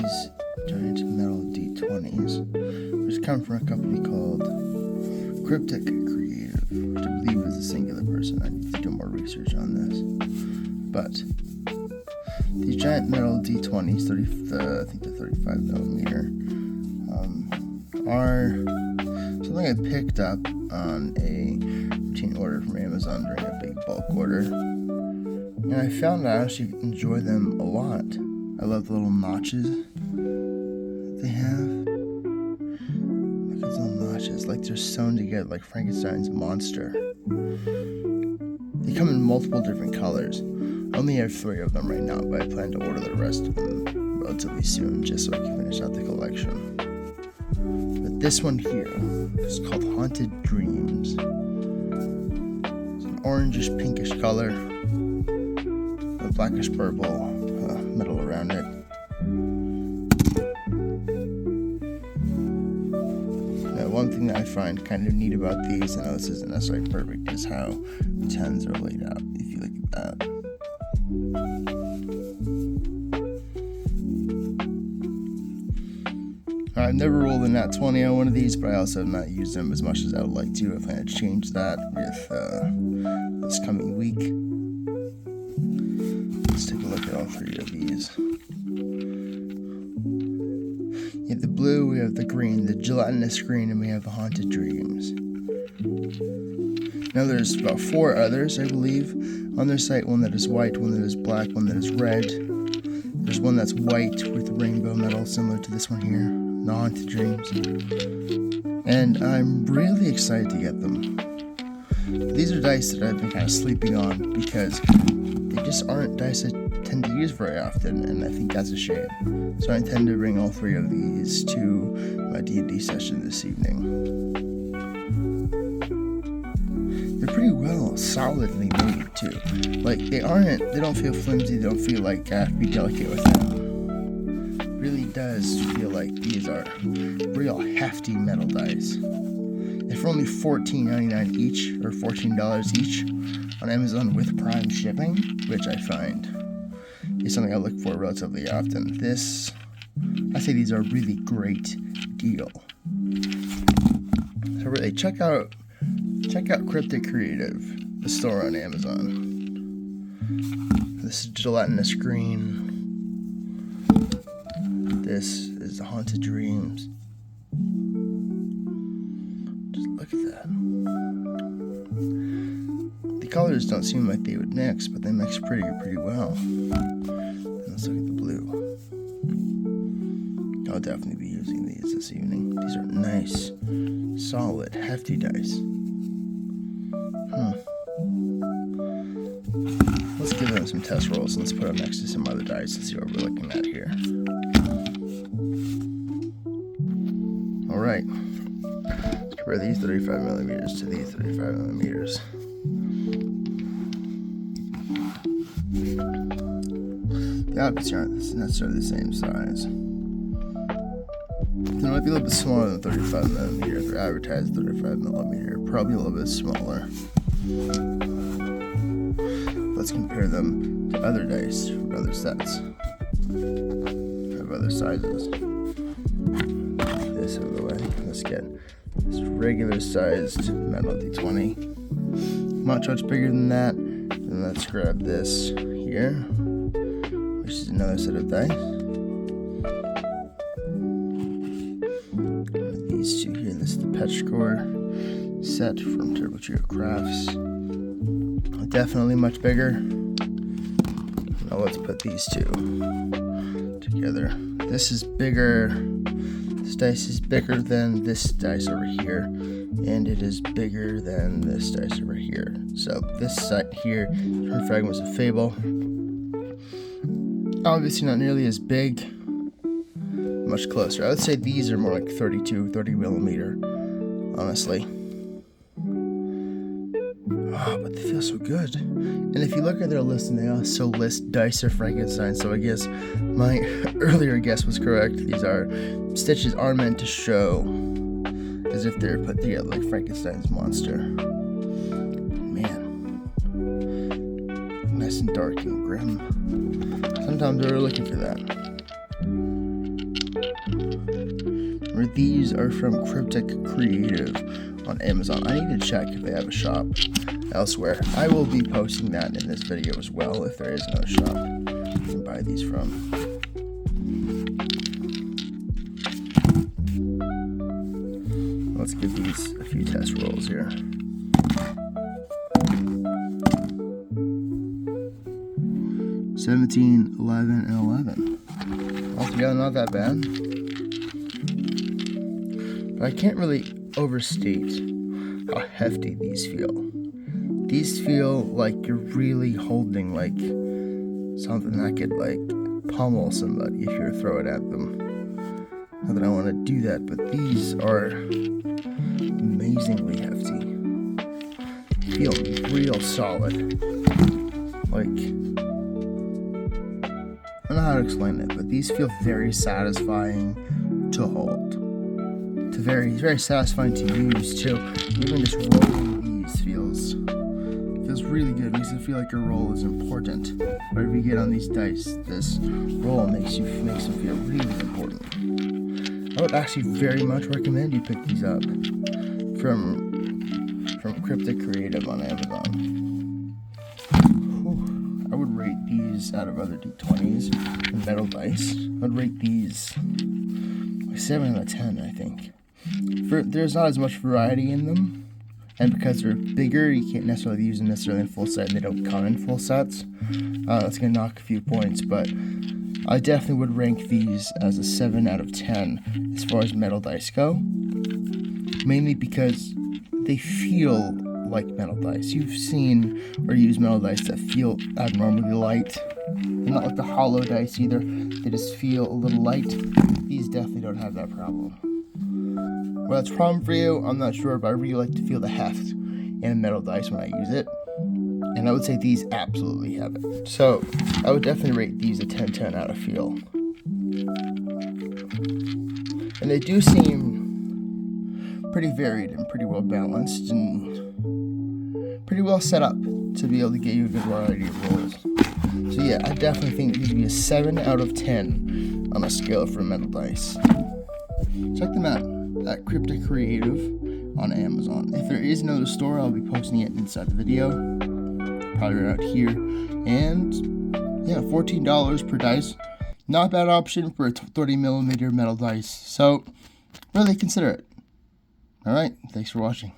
these giant metal D20's, which come from a company called Cryptic, which I believe is a singular person. I need to do more research on this. But these giant metal D20's, I think they're 35 millimeter, are something I picked up on a routine order from Amazon during a big bulk order. And I found I actually enjoy them a lot. I love the little notches they have. Look at those little notches, like they're sewn together like Frankenstein's monster. They come in multiple different colors. I only have 3 of them right now, but I plan to order the rest of them relatively soon, just so I can finish out the collection. But this one here is called Haunted Dreams. It's an orangish pinkish color, a blackish purple metal around it. Now, one thing that I find kind of neat about these, I know this isn't necessarily perfect, is how the 10s are laid out. If you look at that. I've never rolled a nat 20 on one of these, but I also have not used them as much as I would like to. I plan to change that with this coming week. Let's take a look at all 3 of these. You have the blue, we have the green, the gelatinous green, and we have the Haunted Dreams. Now there's about 4 others, I believe, on their site. One that is white, one that is black, one that is red. There's one that's white with rainbow metal, similar to this one here, the Haunted Dreams. And I'm really excited to get them. These are dice that I've been kind of sleeping on because they just aren't dice I tend to use very often, and I think that's a shame. So I intend to bring all 3 of these to my D&D session this evening. They're pretty well solidly made too. Like they don't feel flimsy, they don't feel like I have to be delicate with them. It really does feel like these are real hefty metal dice. And for only $14.99 each, or $14 each on Amazon with Prime shipping, which I find is something I look for relatively often. I say these are a really great deal. So really, check out Cryptic Creative, the store on Amazon. This is gelatinous green. This is the Haunted Dreams. Just look at that. The colors don't seem like they would mix, but they mix pretty well. And let's look at the blue. I'll definitely be using these this evening. These are nice, solid, hefty dice. Let's give them some test rolls and let's put them next to some other dice and see what we're looking at here. Alright. Let's compare these 35 millimeters to these 35 millimeters. The objects aren't necessarily the same size. They might be a little bit smaller than 35 millimeter. They're advertised 35 millimeter, probably a little bit smaller. Let's compare them to other dice from other sets of other sizes. This out of the way. Let's get this regular sized metal D20. Much bigger than that. Then let's grab this here, which is another set of dice. These 2 here. This is the Petrichor set from Turbo Trio Crafts. Definitely much bigger. Now let's put these 2 together. This is bigger. This dice is bigger than this dice over here, and it is bigger than this dice over here. So this set here from Fragments of Fable, obviously not nearly as big, much closer. I would say these are more like 30 millimeter, honestly. Oh, but they feel so good. And if you look at their listing, they also list Dice of Frankenstein, so I guess my earlier guess was correct. These stitches are meant to show as if they're put together like Frankenstein's monster. Man. Nice and dark and grim. Sometimes we're looking for that. However, these are from Cryptic Creative on Amazon. I need to check if they have a shop elsewhere. I will be posting that in this video as well if there is no shop you can buy these from. Let's give these a few test rolls here. $17, $11, and $11. Altogether, not that bad. But I can't really overstate how hefty these feel. These feel like you're really holding like something that could like pummel somebody if you were to throw it at them. Not that I want to do that, but these are amazingly hefty. Feel real solid. Like, I don't know how to explain it, but these feel very satisfying to hold. Very satisfying to use too. Even just rolling these feels really good. It makes it feel like your roll is important. Whatever you get on these dice, this roll makes them feel really important. I would actually very much recommend you pick these up from Cryptic Creative on Amazon. I would rate these out of other D20's and metal dice. I'd rate these like 7 out of 10, I think. There's not as much variety in them, and because they're bigger, you can't necessarily use them in full set, and they don't come in full sets. That's gonna knock a few points, but I definitely would rank these as a 7 out of 10 as far as metal dice go. Mainly because they feel like metal dice. You've seen or used metal dice that feel abnormally light. They're not like the hollow dice either. They just feel a little light. These definitely don't have that problem. Well, that's a problem for you, I'm not sure, but I really like to feel the heft in a metal dice when I use it. And I would say these absolutely have it. So I would definitely rate these a 10/10 out of feel. And they do seem pretty varied and pretty well balanced and pretty well set up to be able to get you a good variety of rolls. So yeah, I definitely think these would be a 7 out of 10 on a scale for metal dice. Check them out at Cryptic Creative on Amazon. If there is another store, I'll be posting it inside the video. Probably right out here. And yeah, $14 per dice. Not a bad option for a 30mm metal dice. So really consider it. Alright, thanks for watching.